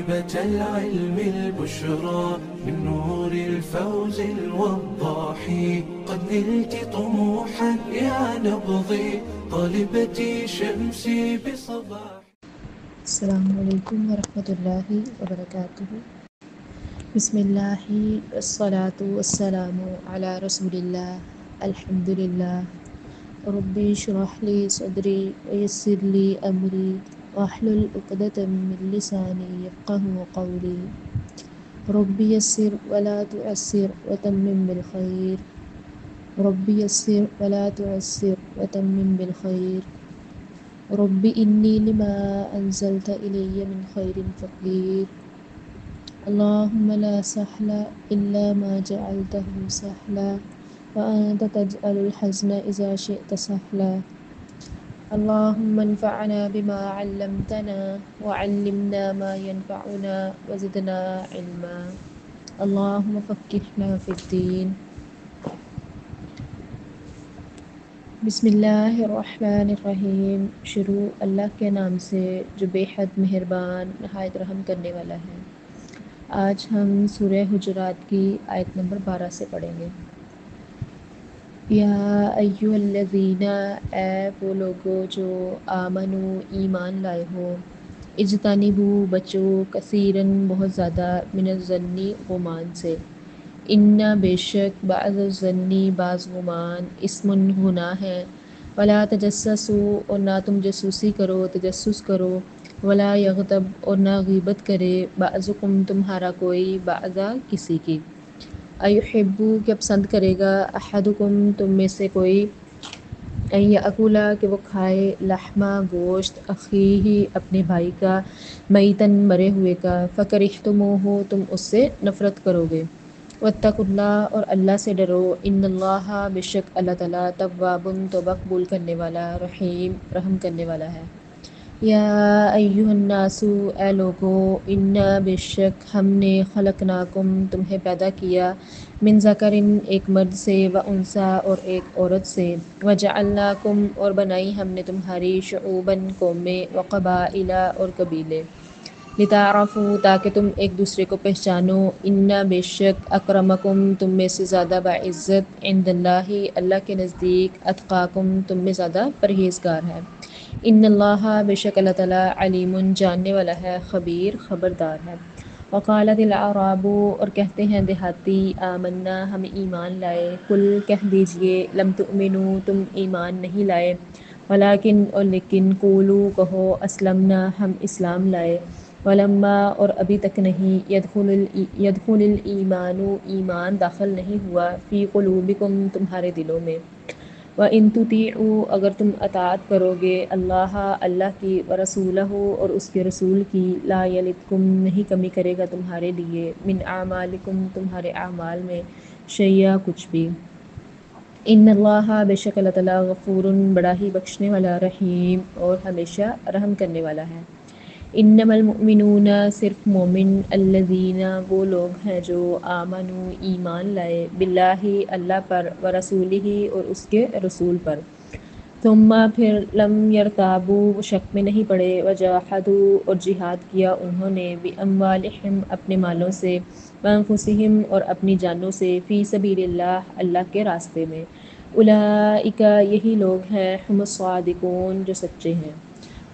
طالبة العلم البشرى من نور الفوز الوضاح قد نلت طموحا يا نبضي طالبتي شمسي بصباح. السلام علیکم ورحمۃ اللہ وبرکاتہ. بسم اللہ والصلاة والسلام علی رسول اللہ. الحمد للہ. ربی اشرح لی صدری ویسر لی امری واحلل عقدۃ من لسانی یفقهوا قولی. ربی یسر ولا تعسر وتمم بالخیر. ربی یسر ولا تعسر وتمم بالخیر. رب انی لما انزلت الی من خیر فقیر. اللہم لا سہل الا ما جعلته سہلا وانت تجعل الحزن اذا شئت سہلا. اللہم انفعنا بما علمتنا وعلمنا ما ينفعنا وزدنا علما. اللہم فقہنا فی الدین. بسم اللہ الرحمن الرحیم. شروع اللہ کے نام سے جو بے حد مہربان نہایت رحم کرنے والا ہے. آج ہم سورہ حجرات کی آیت نمبر 12 سے پڑھیں گے. یا ایھا الذین، اے وہ لوگو جو آمنو ایمان لائے ہو، اجتنبوا بچو، کثیراً بہت زیادہ، من الظن گمان سے، ان بے شک، بعض الظن بعض گمان، اسم گناہ ہے، ولا تجسسوا اور نہ تم جاسوسی کرو، تجسس کرو، ولا یغتب اور نہ غیبت کرے، بعضکم تمہارا کوئی، بعضا کسی کی، ایحب کہ پسند کرے گا، احدکم تم میں سے کوئی، ان یأکل کہ وہ کھائے، لحما گوشت، اخیہ اپنے بھائی کا، میتن مرے ہوئے کا، فکرہتموہ تم اس سے نفرت کرو گے. واتقوا اللہ اور اللہ سے ڈرو، ان اللہ بے شک اللہ تعالیٰ، تواب توبہ قبول کرنے والا، رحیم رحم کرنے والا ہے. یا ایھا الناس، اے لوگو، انا بے شک ہم نے، خلقناکم تمہیں پیدا کیا، من ذکر ایک مرد سے، و انثی اور ایک عورت سے، وجعلناکم اور بنائی ہم نے تمہاری، شعوباً قومیں، وقبائل اور قبیلے، لتعارفوا تاکہ تم ایک دوسرے کو پہچانو. ان بے شک، اکرمکم تم میں سے زیادہ باعزت، عند اللہ اللہ کے نزدیک، اتقاکم تم میں زیادہ پرہیزگار ہے. ان اللہ بے شک اللہ تعالیٰ، علیم جاننے والا ہے، خبیر خبردار ہے. وقالت الاعراب اور کہتے ہیں دیہاتی، آمنا ہم ایمان لائے، قل کہہ دیجئے، لم تؤمنوا تم ایمان نہیں لائے، ولکن اور لیکن، قولوا کہو، اسلمنا ہم اسلام لائے، ولما اور ابھی تک نہیں، یدخل الایمان ایمان داخل نہیں ہوا، فی قلوبکم تمہارے دلوں میں. وَإِن تُطِیعُوا اگر تم اطاعت کرو گے، اللہ کی، ورسولہ اور اس کے رسول کی، لا یلتکم نہیں کمی کرے گا تمہارے لیے، من اعمالکم تمہارے اعمال میں، شیئا کچھ بھی. ان اللہ بے شک اللہ تعالیٰ، غفور بڑا ہی بخشنے والا، رحیم اور ہمیشہ رحم کرنے والا ہے. انما المؤمنون صرف مومن، الذین وہ لوگ ہیں جو، آمنوا ایمان لائے، باللہ اللہ پر، ورسولہ اور اس کے رسول پر، ثم پھر، لم یرتابوا وہ شک میں نہیں پڑے، وجاہدوا اور جہاد کیا انہوں نے، باموالہم اپنے مالوں سے، وانفسہم اور اپنی جانوں سے، فی سبیل اللہ اللہ کے راستے میں. اولئک یہی لوگ ہیں، ہم الصادقون جو سچے ہیں.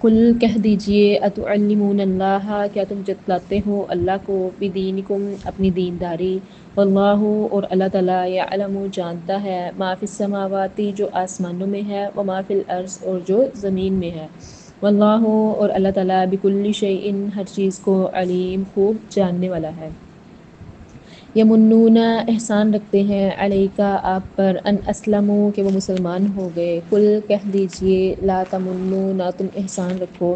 قل کہہ دیجئے، اتعلمون اللہ کیا تم جتلاتے ہو اللہ کو، بدینکم اپنی دینداری، واللہ اور اللہ تعالیٰ، یعلم جانتا ہے، ما فی السماوات جو آسمانوں میں ہے، وما فی الارض اور جو زمین میں ہے، واللہ اور اللہ تعالیٰ، بکل شیء ہر چیز کو، علیم خوب جاننے والا ہے. یمنون احسان رکھتے ہیں، علیکا آپ پر، ان اسلموا کہ وہ مسلمان ہو گئے. قل کہہ دیجئے، لا تمنوا نہ تم احسان رکھو،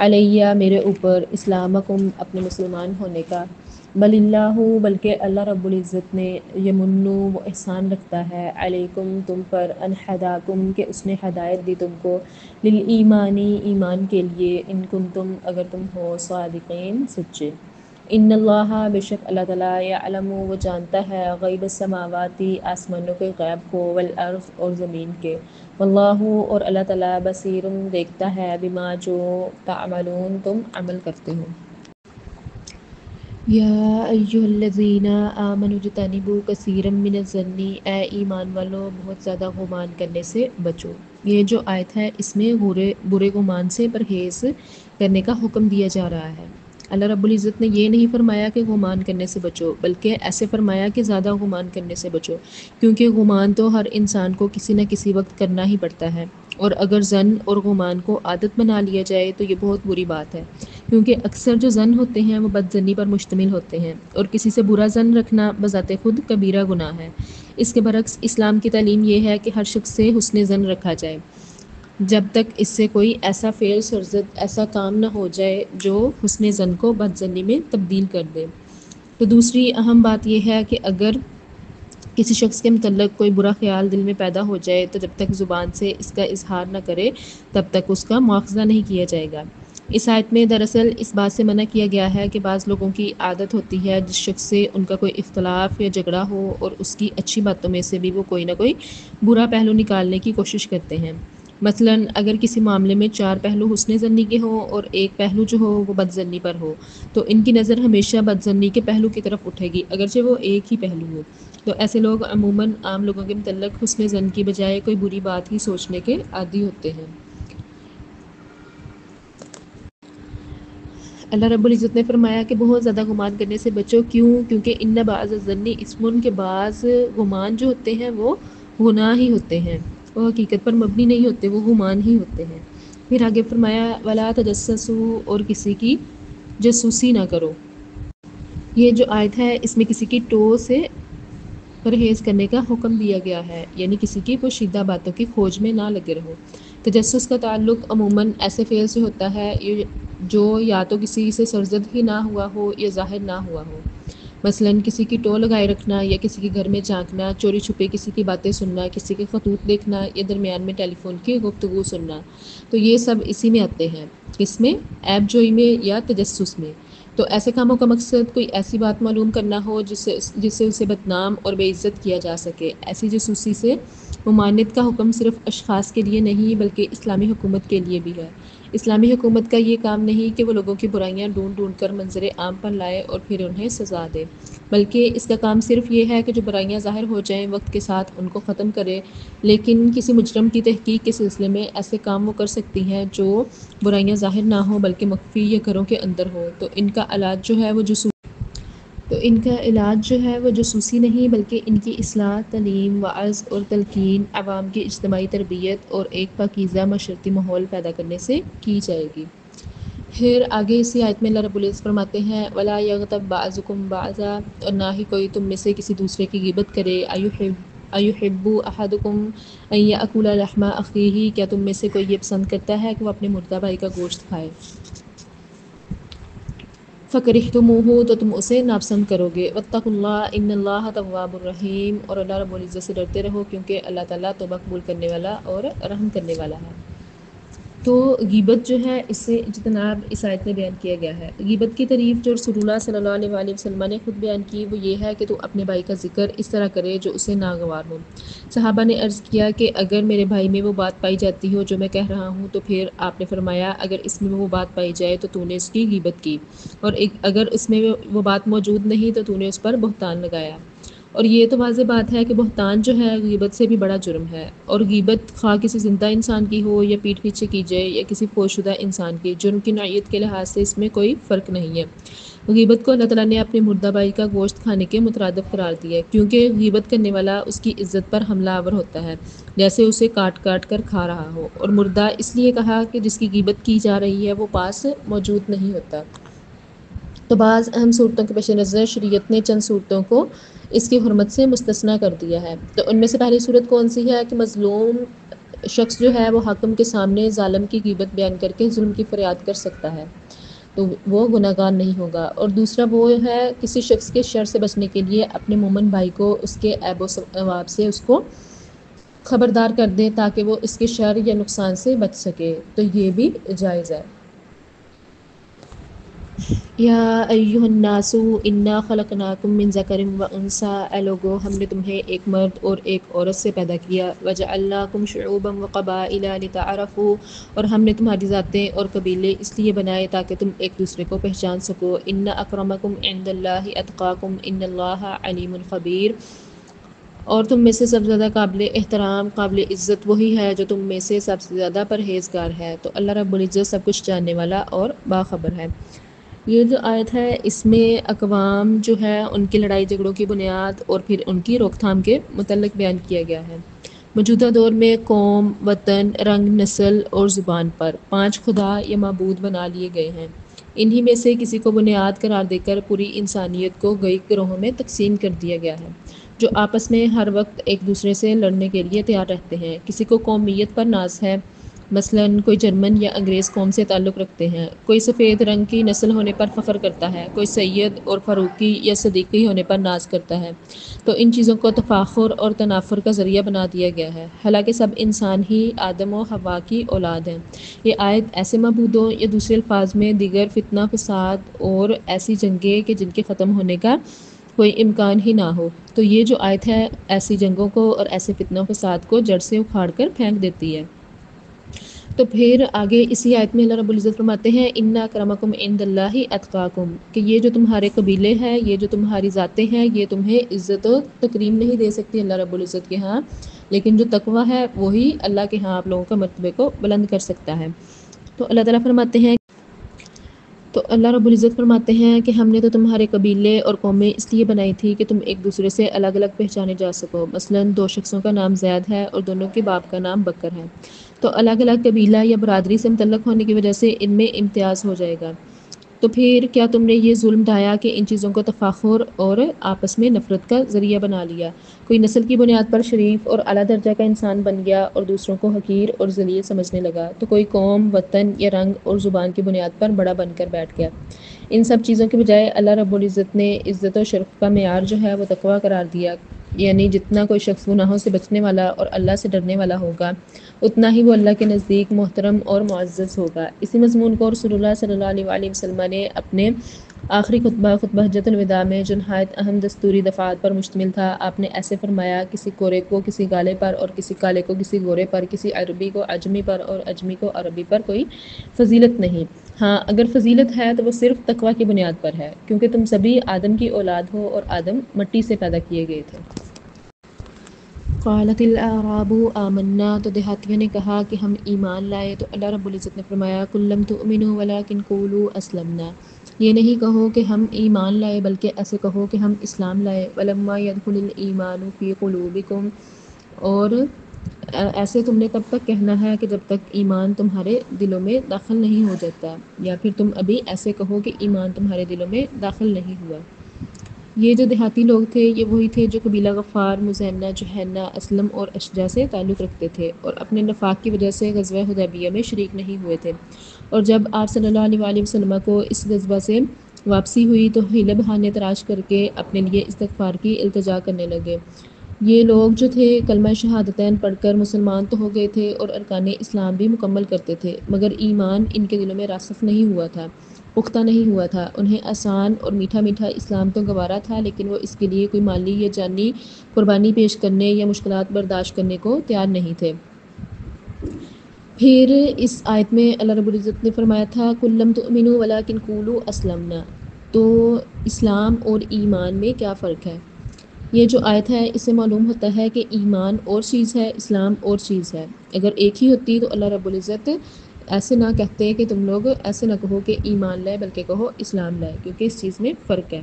علیہ میرے اوپر، اسلامکم اپنے مسلمان ہونے کا، بل اللہ بلکہ اللہ رب العزت نے، یمن وہ احسان رکھتا ہے، علیکم تم پر، ان ہداکم کہ اس نے ہدایت دی تم کو، للایمان ایمان کے لیے، ان کنتم اگر تم ہو، صادقین سچے. ان اللہ بے شک اللہ تعالیٰ، یعلم وہ جانتا ہے، غیب السماوات آسمانوں کے غیب کو، والارض اور زمین کے، واللہ اور اللہ تعالیٰ، بصیر دیکھتا ہے، بما جو تعملون تم عمل کرتے ہو. یا ایھا الذین آمنوا اجتنبوا کثیرا من الظن، اے ایمان والو بہت زیادہ گمان کرنے سے بچو۔ یہ جو آیت ہے اس میں برے گمان سے پرہیز کرنے کا حکم دیا جا رہا ہے۔ اللہ رب العزت نے یہ نہیں فرمایا کہ گمان کرنے سے بچو، بلکہ ایسے فرمایا کہ زیادہ گمان کرنے سے بچو، کیونکہ گمان تو ہر انسان کو کسی نہ کسی وقت کرنا ہی پڑتا ہے، اور اگر ظن اور گمان کو عادت بنا لیا جائے تو یہ بہت بری بات ہے، کیونکہ اکثر جو ظن ہوتے ہیں وہ بد ظنی پر مشتمل ہوتے ہیں، اور کسی سے برا ظن رکھنا بذات خود کبیرہ گناہ ہے۔ اس کے برعکس اسلام کی تعلیم یہ ہے کہ ہر شخص سے حسن ظن رکھا جائے، جب تک اس سے کوئی ایسا فعل سرزد، ایسا کام نہ ہو جائے جو حسن ظن کو بد ظنی میں تبدیل کر دے۔ تو دوسری اہم بات یہ ہے کہ اگر کسی شخص کے متعلق کوئی برا خیال دل میں پیدا ہو جائے تو جب تک زبان سے اس کا اظہار نہ کرے تب تک اس کا مواخذہ نہیں کیا جائے گا۔ اس آیت میں دراصل اس بات سے منع کیا گیا ہے کہ بعض لوگوں کی عادت ہوتی ہے جس شخص سے ان کا کوئی اختلاف یا جھگڑا ہو اور اس کی اچھی باتوں میں سے بھی وہ کوئی نہ کوئی برا پہلو نکالنے کی کوشش کرتے ہیں۔ مثلاً اگر کسی معاملے میں 4 پہلو حسن ظنی کے ہوں اور ایک پہلو جو ہو وہ بد ظنی پر ہو، تو ان کی نظر ہمیشہ بد ظنی کے پہلو کی طرف اٹھے گی اگرچہ وہ ایک ہی پہلو ہو۔ تو ایسے لوگ عموماً عام لوگوں کے متعلق حسن ظن کی بجائے کوئی بری بات ہی سوچنے کے عادی ہوتے ہیں۔ اللہ رب العزت نے فرمایا کہ بہت زیادہ گمان کرنے سے بچو، کیوں؟ کیونکہ ان بعض الظن اسم، کے بعض گمان جو ہوتے ہیں وہ گناہ ہی ہوتے ہیں، وہ حقیقت پر مبنی نہیں ہوتے، وہ گمان ہی ہوتے ہیں۔ پھر آگے فرمایا ولا تجسسوا، اور کسی کی جاسوسی نہ کرو۔ یہ جو آیت ہے اس میں کسی کی ٹو سے پرہیز کرنے کا حکم دیا گیا ہے، یعنی کسی کی پوشیدہ باتوں کی کھوج میں نہ لگے رہو۔ تجسس کا تعلق عموماً ایسے فعل سے ہوتا ہے جو یا تو کسی سے سرزد ہی نہ ہوا ہو یا ظاہر نہ ہوا ہو، مثلاً کسی کی ٹو لگائے رکھنا یا کسی کے گھر میں جھانکنا، چوری چھپے کسی کی باتیں سننا، کسی کے خطوط دیکھنا یا درمیان میں ٹیلی فون کی گفتگو سننا، تو یہ سب اسی میں آتے ہیں، کس میں؟ عیب جوئی میں یا تجسس میں۔ تو ایسے کاموں کا مقصد کوئی ایسی بات معلوم کرنا ہو جس سے اسے بدنام اور بے عزت کیا جا سکے۔ ایسی جاسوسی سے ممانعت کا حکم صرف اشخاص کے لیے نہیں بلکہ اسلامی حکومت کے لیے بھی ہے۔ اسلامی حکومت کا یہ کام نہیں کہ وہ لوگوں کی برائیاں ڈھونڈ ڈھونڈ کر منظر عام پر لائے اور پھر انہیں سزا دے، بلکہ اس کا کام صرف یہ ہے کہ جو برائیاں ظاہر ہو جائیں وقت کے ساتھ ان کو ختم کرے۔ لیکن کسی مجرم کی تحقیق کے سلسلے میں ایسے کام وہ کر سکتی ہیں جو برائیاں ظاہر نہ ہوں بلکہ مخفی یا گھروں کے اندر ہو، تو ان کا علاج جو ہے وہ جاسوسی نہیں بلکہ ان کی اصلاح، تعلیم، وعظ اور تلقین، عوام کی اجتماعی تربیت اور ایک پاکیزہ معاشرتی ماحول پیدا کرنے سے کی جائے گی۔ پھر آگے اسی آیت میں اللہ رب العزت فرماتے ہیں وَلَا يَغْتَبْ بَعْضُكُمْ بَعْضًا، اور نہ ہی کوئی تم میں سے کسی دوسرے کی غیبت کرے۔ أَيُحِبُّ أَحَدُكُمْ أَن يَأْكُلَ لَحْمَ أَخِيهِ، کیا تم میں سے کوئی یہ پسند کرتا ہے کہ وہ اپنے مردہ بھائی کا گوشت کھائے؟ فَكَرِهْتُمُوهُ، تو تم اسے ناپسند کرو گے۔ وَاتَّقُوا اللَّهَ إِنَّ اللَّهَ تَوَّابٌ رَحِيمٌ، اور اللہ رب العزت سے ڈرتے رہو کیونکہ اللہ تعالیٰ توبہ قبول کرنے والا اور رحم کرنے والا ہے۔ تو غیبت جو ہے اس سے اجتناب اس آیت میں بیان کیا گیا ہے۔ غیبت کی تعریف جو رسول اللہ صلی اللہ علیہ وآلہ وسلم نے خود بیان کی وہ یہ ہے کہ تو اپنے بھائی کا ذکر اس طرح کرے جو اسے ناگوار ہو۔ صحابہ نے عرض کیا کہ اگر میرے بھائی میں وہ بات پائی جاتی ہو جو میں کہہ رہا ہوں، تو پھر آپ نے فرمایا اگر اس میں وہ بات پائی جائے تو نے اس کی غیبت کی، اور اگر اس میں وہ بات موجود نہیں تو نے اس پر بہتان لگایا۔ اور یہ تو واضح بات ہے کہ بہتان جو ہے غیبت سے بھی بڑا جرم ہے، اور غیبت خواہ کسی زندہ انسان کی ہو یا پیٹھ پیچھے کی جائے یا کسی فوت شدہ انسان کی، جرم کی نوعیت کے لحاظ سے اس میں کوئی فرق نہیں ہے۔ غیبت کو اللہ تعالیٰ نے اپنے مردہ بھائی کا گوشت کھانے کے مترادف قرار دیا ہے، کیونکہ غیبت کرنے والا اس کی عزت پر حملہ آور ہوتا ہے جیسے اسے کاٹ کاٹ کر کھا رہا ہو، اور مردہ اس لیے کہا کہ جس کی غیبت کی جا رہی ہے وہ پاس موجود نہیں ہوتا۔ تو بعض اہم صورتوں کے پیش نظر شریعت نے چند صورتوں کو اس کی حرمت سے مستثنیٰ کر دیا ہے۔ تو ان میں سے پہلی صورت کون سی ہے کہ مظلوم شخص جو ہے وہ حاکم کے سامنے ظالم کی غیبت بیان کر کے ظلم کی فریاد کر سکتا ہے، تو وہ گناہگار نہیں ہوگا۔ اور دوسرا وہ ہے کسی شخص کے شر سے بچنے کے لیے اپنے مومن بھائی کو اس کے عیب و ثواب سے اس کو خبردار کر دے تاکہ وہ اس کے شر یا نقصان سے بچ سکے، تو یہ بھی جائز ہے۔ یا ایھا الناس انا خلقناکم من ذکر و انثی، اے لوگو ہم نے تمہیں ایک مرد اور ایک عورت سے پیدا کیا، وجعلناکم شعوبا وقبائل لتعارفوا، اور ہم نے تمہاری ذاتیں اور قبیلے اس لیے بنائے تاکہ تم ایک دوسرے کو پہچان سکو۔ ان اکرمکم عند اللہ اتقاکم ان اللہ علیم خبیر، اور تم میں سے سب سے زیادہ قابل احترام، قابل عزت وہی ہے جو تم میں سے سب سے زیادہ پرہیزگار ہے۔ تو اللہ رب العزت سب کچھ جاننے والا اور باخبر ہے۔ یہ جو آیت ہے اس میں اقوام جو ہے ان کی لڑائی جھگڑوں کی بنیاد اور پھر ان کی روک تھام کے متعلق بیان کیا گیا ہے۔ موجودہ دور میں قوم، وطن، رنگ، نسل اور زبان پر 5 خدا یا معبود بنا لیے گئے ہیں۔ انہی میں سے کسی کو بنیاد قرار دے کر پوری انسانیت کو کئی گروہوں میں تقسیم کر دیا گیا ہے، جو آپس میں ہر وقت ایک دوسرے سے لڑنے کے لیے تیار رہتے ہیں۔ کسی کو قومیت پر ناز ہے، مثلاً کوئی جرمن یا انگریز قوم سے تعلق رکھتے ہیں، کوئی سفید رنگ کی نسل ہونے پر فخر کرتا ہے، کوئی سید اور فاروقی یا صدیقی ہونے پر ناز کرتا ہے۔ تو ان چیزوں کو تفاخر اور تنافر کا ذریعہ بنا دیا گیا ہے، حالانکہ سب انسان ہی آدم و حوا کی اولاد ہیں۔ یہ آیت ایسے معبودوں یا دوسرے الفاظ میں دیگر فتنہ فساد اور ایسی جنگیں کہ جن کے ختم ہونے کا کوئی امکان ہی نہ ہو، تو یہ جو آیت ہے ایسی جنگوں کو اور ایسے فتنہ فساد کو جڑ سے اکھاڑ کر پھینک دیتی ہے۔ تو پھر آگے اسی آیت میں اللہ رب العزت فرماتے ہیں اِنَّ أَكْرَمَكُمْ عِندَ اللہِ أَتْقَاكُمْ، کہ یہ جو تمہارے قبیلے ہیں، یہ جو تمہاری ذاتیں ہیں، یہ تمہیں عزت و تکریم نہیں دے سکتی اللہ رب العزت کے ہاں، لیکن جو تقویٰ ہے وہی اللہ کے ہاں آپ لوگوں کا مرتبے کو بلند کر سکتا ہے۔ تو اللہ تعالیٰ فرماتے ہیں، تو اللہ رب العزت فرماتے ہیں کہ ہم نے تو تمہارے قبیلے اور قومیں اس لیے بنائی تھی کہ تم ایک دوسرے سے الگ الگ پہچانے جا سکو۔ مثلاً 2 شخصوں کا نام زید ہے اور دونوں کے باپ کا نام بکر ہے، تو الگ الگ قبیلہ یا برادری سے متعلق ہونے کی وجہ سے ان میں امتیاز ہو جائے گا۔ تو پھر کیا تم نے یہ ظلم ڈھایا کہ ان چیزوں کو تفاخر اور آپس میں نفرت کا ذریعہ بنا لیا؟ کوئی نسل کی بنیاد پر شریف اور اعلیٰ درجہ کا انسان بن گیا اور دوسروں کو حقیر اور ذلیل سمجھنے لگا، تو کوئی قوم، وطن یا رنگ اور زبان کی بنیاد پر بڑا بن کر بیٹھ گیا۔ ان سب چیزوں کے بجائے اللہ رب العزت نے عزت و شرف کا معیار جو ہے وہ تقویٰ قرار دیا، یعنی جتنا کوئی شخص گناہوں سے بچنے والا اور اللہ سے ڈرنے والا ہوگا اتنا ہی وہ اللہ کے نزدیک محترم اور معزز ہوگا۔ اسی مضمون کو رسول اللہ صلی اللہ علیہ وآلہ وسلم نے اپنے آخری خطبہ حجۃ الوداع میں جو نہایت اہم دستوری دفعات پر مشتمل تھا، آپ نے ایسے فرمایا، کسی گورے کو کسی کالے پر اور کسی کالے کو کسی گورے پر، کسی عربی کو عجمی پر اور عجمی کو عربی پر کوئی فضیلت نہیں۔ ہاں اگر فضیلت ہے تو وہ صرف تقویٰ کی بنیاد پر ہے، کیونکہ تم سبھی آدم کی اولاد ہو اور آدم مٹی سے پیدا کیے گئے تھے۔ قالت الاعراب آمنا، تو دیہاتیوں نے کہا کہ ہم ایمان لائے، تو اللہ رب العزت نے فرمایا قل لم تؤمنوا ولکن قولوا اسلمنا، یہ نہیں کہو کہ ہم ایمان لائے بلکہ ایسے کہو کہ ہم اسلام لائے۔ ولما يدخل الایمان فی قلوبکم، اور ایسے تم نے تب تک کہنا ہے کہ جب تک ایمان تمہارے دلوں میں داخل نہیں ہو جاتا، یا پھر تم ابھی ایسے کہو کہ ایمان تمہارے دلوں میں داخل نہیں ہوا۔ یہ جو دیہاتی لوگ تھے یہ وہی تھے جو قبیلہ غفار، مزینہ، جوہینہ، اسلم اور اشجع سے تعلق رکھتے تھے اور اپنے نفاق کی وجہ سے غزوہ حدیبیہ میں شریک نہیں ہوئے تھے، اور جب آپ صلی اللہ علیہ وآلہ وسلم کو اس غزوہ سے واپسی ہوئی تو حیلے بہانے تراش کر کے اپنے لیے استغفار کی التجا کرنے لگے۔ یہ لوگ جو تھے کلمہ شہادتین پڑھ کر مسلمان تو ہو گئے تھے اور ارکان اسلام بھی مکمل کرتے تھے، مگر ایمان ان کے دلوں میں راسخ نہیں ہوا تھا، پختہ نہیں ہوا تھا۔ انہیں آسان اور میٹھا میٹھا اسلام تو گوارا تھا، لیکن وہ اس کے لیے کوئی مالی یا جانی قربانی پیش کرنے یا مشکلات برداشت کرنے کو تیار نہیں تھے۔ پھر اس آیت میں اللہ رب العزت نے فرمایا تھا قل لم تؤمنوا ولکن قولوا اسلمنا، تو اسلام اور ایمان میں کیا فرق ہے؟ یہ جو آیت ہے اس سے معلوم ہوتا ہے کہ ایمان اور چیز ہے، اسلام اور چیز ہے۔ اگر ایک ہی ہوتی تو اللہ رب العزت ایسے نہ کہتے کہ تم لوگ ایسے نہ کہو کہ ایمان لائے بلکہ کہو اسلام لائے، کیونکہ اس چیز میں فرق ہے۔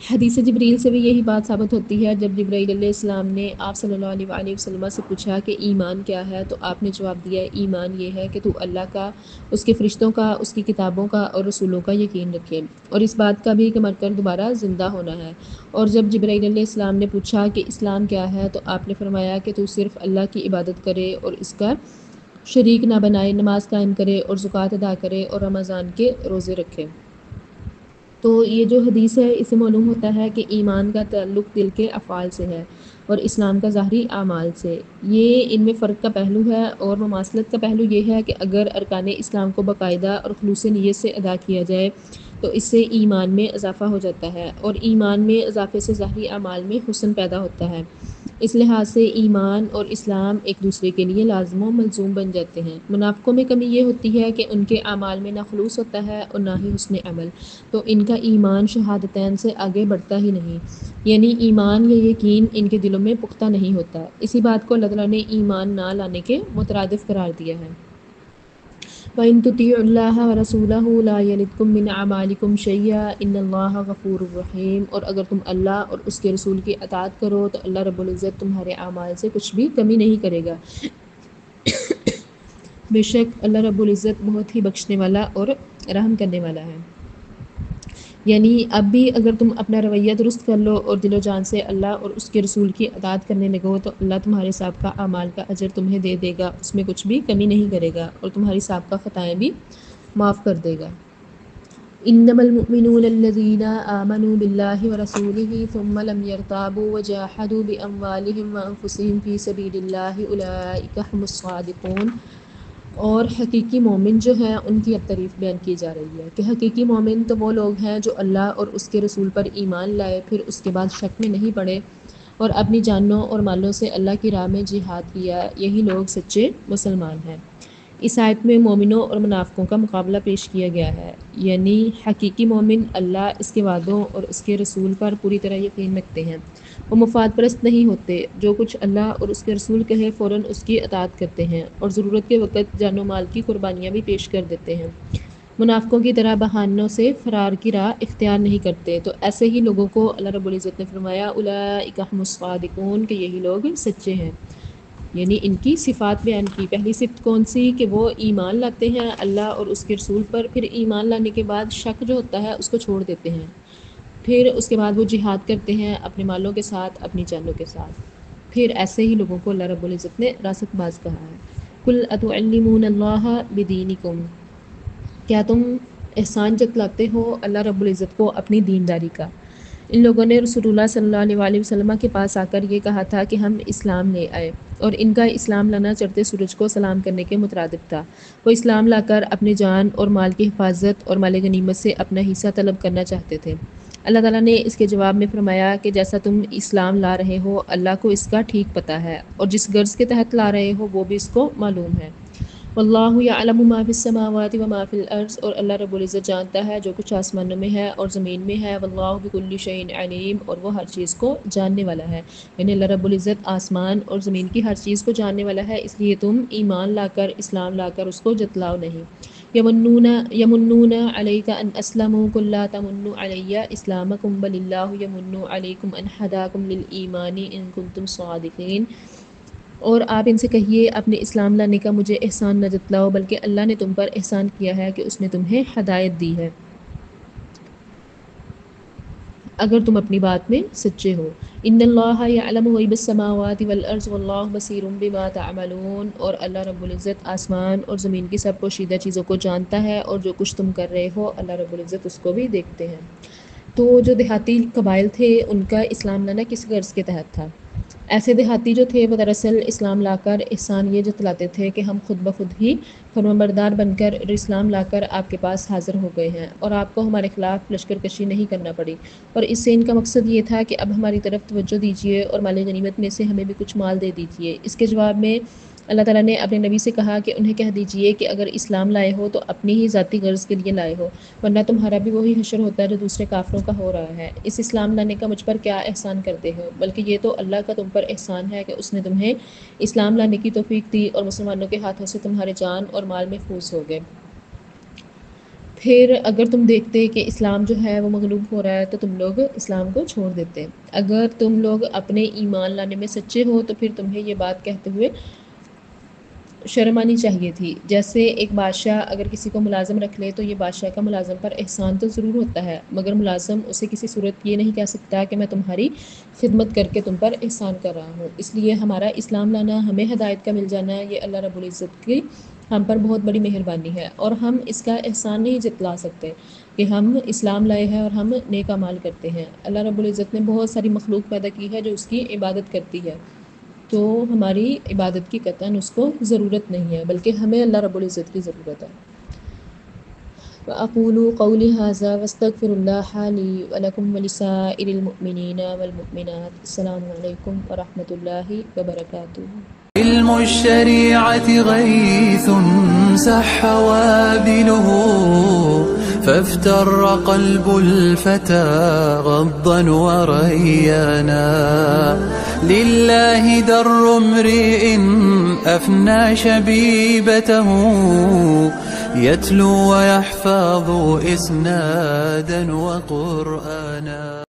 حدیث جبریل سے بھی یہی بات ثابت ہوتی ہے۔ جب جبرائیل علیہ السلام نے آپ صلی اللہ علیہ وآلہ وسلم سے پوچھا کہ ایمان کیا ہے، تو آپ نے جواب دیا ایمان یہ ہے کہ تو اللہ کا، اس کے فرشتوں کا، اس کی کتابوں کا اور رسولوں کا یقین رکھے، اور اس بات کا بھی کہ مر کر دوبارہ زندہ ہونا ہے۔ اور جب جبرائیل علیہ السلام نے پوچھا کہ اسلام کیا ہے، تو آپ نے فرمایا کہ تو صرف اللہ کی عبادت کرے اور اس کا شریک نہ بنائے، نماز قائم کرے اور زکوٰۃ ادا کرے اور رمضان کے روزے رکھے۔ تو یہ جو حدیث ہے اس سے معلوم ہوتا ہے کہ ایمان کا تعلق دل کے افعال سے ہے اور اسلام کا ظاہری اعمال سے. یہ ان میں فرق کا پہلو ہے، اور مماثلت کا پہلو یہ ہے کہ اگر ارکان اسلام کو باقاعدہ اور خلوص نیت سے ادا کیا جائے تو اس سے ایمان میں اضافہ ہو جاتا ہے، اور ایمان میں اضافے سے ظاہری اعمال میں حسن پیدا ہوتا ہے. اس لحاظ سے ایمان اور اسلام ایک دوسرے کے لیے لازم و ملزوم بن جاتے ہیں. منافقوں میں کمی یہ ہوتی ہے کہ ان کے اعمال میں نہ خلوص ہوتا ہے اور نہ ہی حسن عمل، تو ان کا ایمان شہادتین سے آگے بڑھتا ہی نہیں، یعنی ایمان یا یقین ان کے دلوں میں پختہ نہیں ہوتا. اسی بات کو اللہ تعالیٰ نے ایمان نہ لانے کے مترادف قرار دیا ہے. وَإِن تُطِيعُوا اللَّهَ وَرَسُولَهُ لَا يَلِتْكُم مِّنْ أَعْمَالِكُمْ شَيْئًا إِنَّ اللَّهَ غَفُورٌ رَحِيمٌ. اور اگر تم اللہ اور اس کے رسول کی اطاعت کرو تو اللہ رب العزت تمہارے اعمال سے کچھ بھی کمی نہیں کرے گا. بے شک اللہ رب العزت بہت ہی بخشنے والا اور رحم کرنے والا ہے. یعنی اب بھی اگر تم اپنا رویہ درست کر لو اور دل و جان سے اللہ اور اس کے رسول کی اطاعت کرنے لگو تو اللہ تمہارے سابقہ اعمال کا اجر تمہیں دے دے گا، اس میں کچھ بھی کمی نہیں کرے گا، اور تمہاری سابقہ خطائیں بھی معاف کر دے گا. انما المؤمنون الذين آمنوا بالله ورسوله ثم لم يرتابوا وجاهدوا بأموالهم وأنفسهم في سبيل الله أولئك هم الصادقون. اور حقیقی مومن جو ہیں ان کی اب تعریف بیان کی جا رہی ہے کہ حقیقی مومن تو وہ لوگ ہیں جو اللہ اور اس کے رسول پر ایمان لائے، پھر اس کے بعد شک میں نہیں پڑے اور اپنی جانوں اور مالوں سے اللہ کی راہ میں جہاد کیا. یہی لوگ سچے مسلمان ہیں. اس آیت میں مومنوں اور منافقوں کا مقابلہ پیش کیا گیا ہے. یعنی حقیقی مومن اللہ، اس کے وعدوں اور اس کے رسول پر پوری طرح یقین رکھتے ہیں، وہ مفاد پرست نہیں ہوتے، جو کچھ اللہ اور اس کے رسول کہے فوراً اس کی اطاعت کرتے ہیں اور ضرورت کے وقت جان و مال کی قربانیاں بھی پیش کر دیتے ہیں. منافقوں کی طرح بہانوں سے فرار کی راہ اختیار نہیں کرتے. تو ایسے ہی لوگوں کو اللہ رب العزت نے فرمایا اولئک هم الصادقون کہ یہی لوگ سچے ہیں. یعنی ان کی صفات بیان کی. پہلی صفت کون سی؟ کہ وہ ایمان لاتے ہیں اللہ اور اس کے رسول پر، پھر ایمان لانے کے بعد شک جو ہوتا ہے اس کو چھوڑ دیتے ہیں، پھر اس کے بعد وہ جہاد کرتے ہیں اپنے مالوں کے ساتھ، اپنی جانوں کے ساتھ. پھر ایسے ہی لوگوں کو اللہ رب العزت نے راست باز کہا ہے. قُلْ أَتُعَلِّمُونَ اللَّهَ بِدِينِكُمْ، کیا تم احسان جتلاتے ہو اللہ رب العزت کو اپنی دینداری کا. ان لوگوں نے رسول اللہ صلی اللہ علیہ وسلم کے پاس آ کر یہ کہا تھا کہ ہم اسلام لے آئے، اور ان کا اسلام لانا چڑھتے سورج کو سلام کرنے کے مترادف تھا. وہ اسلام لا کر اپنے جان اور مال کی حفاظت اور مال غنیمت سے اپنا حصہ طلب کرنا چاہتے تھے. اللہ تعالیٰ نے اس کے جواب میں فرمایا کہ جیسا تم اسلام لا رہے ہو اللہ کو اس کا ٹھیک پتہ ہے، اور جس غرض کے تحت لا رہے ہو وہ بھی اس کو معلوم ہے. واللہ یعلم ما فی السماوات و ما فی الارض، اور اللہ رب العزت جانتا ہے جو کچھ آسمانوں میں ہے اور زمین میں ہے. واللہ بکل شیء علیم، اور وہ ہر چیز کو جاننے والا ہے. یعنی اللہ رب العزت آسمان اور زمین کی ہر چیز کو جاننے والا ہے، اس لیے تم ایمان لا کر اسلام لا کر اس کو جتلاؤ نہیں. یمنون علیک ان اسلموا قل لا تمنوا علی اسلامکم بل اللہ یمن علیکم ان ہداکم للایمان ان کنتم صادقین. اور آپ ان سے کہیے اپنے اسلام لانے کا مجھے احسان نہ جتلاؤ، بلکہ اللہ نے تم پر احسان کیا ہے کہ اس نے تمہیں ہدایت دی ہے اگر تم اپنی بات میں سچے ہو. ان اللہ یعلم غیب السماوات والارض واللہ بصیر بما تعملون، اور اللہ رب العزت آسمان اور زمین کی سب پوشیدہ چیزوں کو جانتا ہے، اور جو کچھ تم کر رہے ہو اللہ رب العزت اس کو بھی دیکھتے ہیں. تو جو دیہاتی قبائل تھے ان کا اسلام لانا کس غرض کے تحت تھا؟ ایسے دیہاتی جو تھے وہ دراصل اسلام لا کر احسان یہ جتلاتے تھے کہ ہم خود بخود ہی فرمانبردار بن کر اسلام لا کر آپ کے پاس حاضر ہو گئے ہیں، اور آپ کو ہمارے خلاف لشکر کشی نہیں کرنا پڑی، اور اس سے ان کا مقصد یہ تھا کہ اب ہماری طرف توجہ دیجیے اور مال غنیمت میں سے ہمیں بھی کچھ مال دے دیجیے. اس کے جواب میں اللہ تعالیٰ نے اپنے نبی سے کہا کہ انہیں کہہ دیجیے کہ اگر اسلام لائے ہو تو اپنی ہی ذاتی غرض کے لیے لائے ہو، ورنہ تمہارا بھی وہی حشر ہوتا ہے جو دوسرے کافروں کا ہو رہا ہے. اس اسلام لانے کا مجھ پر کیا احسان کرتے ہو، بلکہ یہ تو اللہ کا تم پر احسان ہے کہ اس نے تمہیں اسلام لانے کی توفیق دی اور مسلمانوں کے ہاتھوں سے تمہارے جان اور مال محفوظ ہو گئے. پھر اگر تم دیکھتے کہ اسلام جو ہے وہ مغلوب ہو رہا ہے تو تم لوگ اسلام کو چھوڑ دیتے. اگر تم لوگ اپنے ایمان لانے میں سچے ہو تو پھر تمہیں یہ بات کہتے ہوئے شرم آنی چاہیے تھی. جیسے ایک بادشاہ اگر کسی کو ملازم رکھ لے تو یہ بادشاہ کا ملازم پر احسان تو ضرور ہوتا ہے، مگر ملازم اسے کسی صورت یہ نہیں کہہ سکتا کہ میں تمہاری خدمت کر کے تم پر احسان کر رہا ہوں. اس لیے ہمارا اسلام لانا، ہمیں ہدایت کا مل جانا، یہ اللہ رب العزت کی ہم پر بہت بڑی مہربانی ہے، اور ہم اس کا احسان نہیں جتلا سکتے کہ ہم اسلام لائے ہیں اور ہم نیک اعمال کرتے ہیں۔ اللہ رب العزت نے بہت ساری مخلوق پیدا کی ہے جو اس کی عبادت کرتی ہے، تو ہماری عبادت کی قطعاً اس کو ضرورت نہیں ہے، بلکہ ہمیں اللہ رب العزت کی ضرورت ہے۔ وَأَقُولُ قَوْلِي هَذَا وَأَسْتَغْفِرُ اللَّهَ لِي وَلَكُمْ وَلِسَائِرِ الْمُؤْمِنِينَ وَالْمُؤْمِنَاتِ۔ السلام علیکم ورحمۃ اللہ وبرکاتہ۔ علم الشريعة غيث سح وابله، فافتر قلب الفتى غضا وريانا. لله در امرئ أفنى شبيبته، يتلو ويحفظ إسنادا وقرآنا.